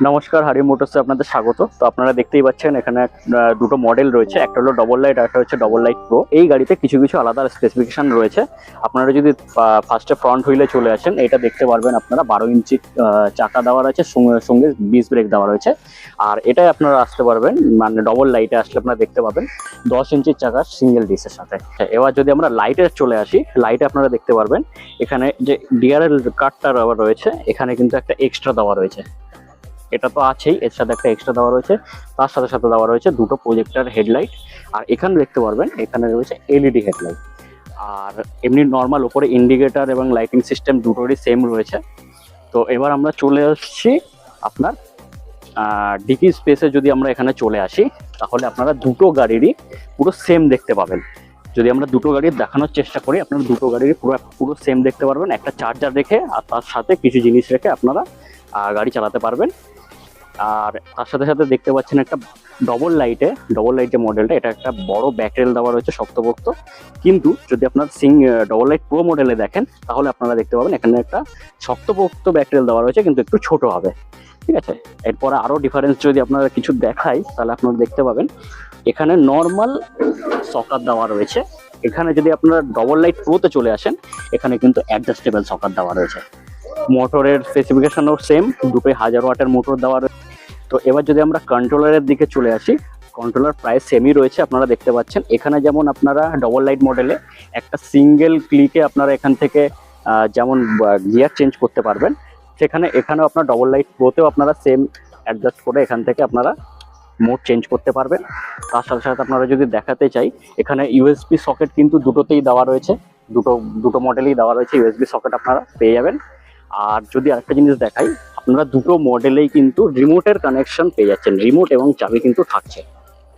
নমস্কার, হারি মোটরসে আপনাদের স্বাগত। তো আপনারা দেখতেই পাচ্ছেন এখানে দুটো মডেল রয়েছে, একটা হলো ডবল লাইট আর একটা হচ্ছে ডবল লাইট প্রো। এই গাড়িতে কিছু কিছু আলাদা স্পেসিফিকেশন রয়েছে। আপনারা যদি ফার্স্টে ফ্রন্ট হুইলে চলে আসেন, এটা দেখতে পারবেন আপনারা 12 ইঞ্চি চাকা দেওয়া রয়েছে, সঙ্গে ডিস্ক ব্রেক দেওয়া রয়েছে। আর এটাই আপনারা আসতে পারবেন, মানে ডবল লাইটে আসলে আপনারা দেখতে পাবেন 10 ইঞ্চির চাকা সিঙ্গেল ডিস্কের সাথে। এবার যদি আমরা লাইটে চলে আসি, লাইটে আপনারা দেখতে পারবেন এখানে যে ডিআরএল কার্ডটা রয়েছে, এখানে কিন্তু একটা এক্সট্রা দেওয়া রয়েছে। এটা তো আছেই, এর সাথে একটা এক্সট্রা দেওয়া রয়েছে, তার সাথে সাথে দেওয়া রয়েছে দুটো প্রজেক্টর হেডলাইট। আর এখানে দেখতে পারবেন এখানে রয়েছে এলইডি হেডলাইট। আর এমনি নর্মাল উপরে ইন্ডিকেটর এবং লাইটিং সিস্টেম দুটোরই সেম রয়েছে। তো এবার আমরা চলে আসছি আপনার ডিকি স্পেসে। যদি আমরা এখানে চলে আসি, তাহলে আপনারা দুটো গাড়িরই পুরো সেম দেখতে পাবেন। যদি আমরা দুটো গাড়ির দেখানোর চেষ্টা করি, আপনারা দুটো গাড়ির পুরো সেম দেখতে পারবেন। একটা চার্জার রেখে আর তার সাথে কিছু জিনিস রেখে আপনারা গাড়ি চালাতে পারবেন। আর তার সাথে সাথে দেখতে পাচ্ছেন একটা ডবল লাইট যে মডেলটা, এটা একটা বড় ব্যাটারি দেওয়া রয়েছে শক্তপোক্ত। কিন্তু যদি আপনার ডবল লাইট প্রো মডেলে দেখেন, তাহলে আপনারা দেখতে পাবেন এখানে একটা শক্তপোক্ত ব্যাটারি দেওয়া রয়েছে, কিন্তু একটু ছোট হবে। ঠিক আছে, এরপরে আরো ডিফারেন্স যদি আপনারা কিছু দেখাই, তাহলে আপনারা দেখতে পাবেন এখানে নর্মাল সকার দেওয়া রয়েছে। এখানে যদি আপনারা ডবল লাইট প্রোতে চলে আসেন, এখানে কিন্তু অ্যাডজাস্টেবল সকার দেওয়া রয়েছে। মোটরের স্পেসিফিকেশনও সেম, দুটোই 1000 ওয়াটের মোটর দেওয়া রয়েছে। তো এবার যদি আমরা কন্ট্রোলারের দিকে চলে আসি, কন্ট্রোলার প্রায় সেমই রয়েছে। আপনারা দেখতে পাচ্ছেন এখানে যেমন আপনারা ডবল লাইট মডেলে একটা সিঙ্গেল ক্লিকে আপনারা এখান থেকে যেমন গিয়ার চেঞ্জ করতে পারবেন, এখানেও আপনার ডবল লাইট প্রোতেও আপনারা সেম অ্যাডজাস্ট করে এখান থেকে আপনারা মোড চেঞ্জ করতে পারবেন। তার সাথে সাথে আপনারা যদি দেখাতে চাই, এখানে ইউএসবি সকেট কিন্তু দুটোতেই দেওয়া রয়েছে, দুটো মডেলেই দেওয়া রয়েছে ইউএসবি সকেট আপনারা পেয়ে যাবেন। আর যদি আরেকটা জিনিস দেখাই, আপনারা দুটো মডেলেই কিন্তু রিমোটের কানেকশন পেয়ে যাচ্ছেন, রিমোট এবং চাবি কিন্তু থাকছে।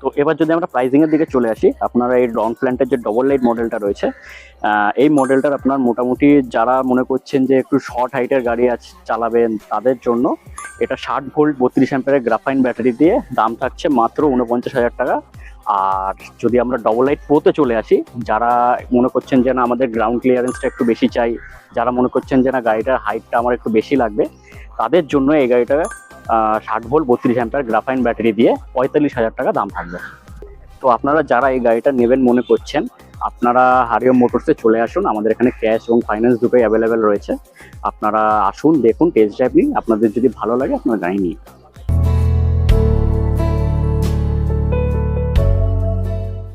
তো এবার যদি আমরা প্রাইসিং এর দিকে চলে আসি, আপনারা এই ডন প্ল্যান্টের যে ডবল লাইট মডেলটা রয়েছে, এই মডেলটার আপনার মোটামুটি যারা মনে করছেন যে একটু শর্ট হাইটের গাড়ি চালাবেন, তাদের জন্য এটা 60 ভোল্ট 32 অ্যাম্পিয়ারের গ্রাফাইন ব্যাটারি দিয়ে দাম থাকছে মাত্র 49,000 টাকা। আর যদি আমরা ডবল লাইট প্রোতে চলে আসি, যারা মনে করছেন যে না আমাদের গ্রাউন্ড ক্লিয়ারেন্সটা একটু বেশি চাই, যারা মনে করছেন যে না গাড়িটার হাইটটা আমার একটু বেশি লাগবে, তাদের জন্য এই গাড়িটা 60 ভোল্ট 32 অ্যাম্পিয়ার গ্রাফাইন ব্যাটারি দিয়ে 45,000 টাকা দাম থাকবে। তো আপনারা যারা এই গাড়িটা নেবেন মনে করছেন, আপনারা হারিয়ম মোটরসে চলে আসুন। আমাদের এখানে ক্যাশ এবং ফাইন্যান্স দুটোই অ্যাভেলেবেল রয়েছে। আপনারা আসুন, দেখুন, টেস্ট ড্রাইভ নিন। আপনাদের যদি ভালো লাগে আপনারা গাড়ি নিন।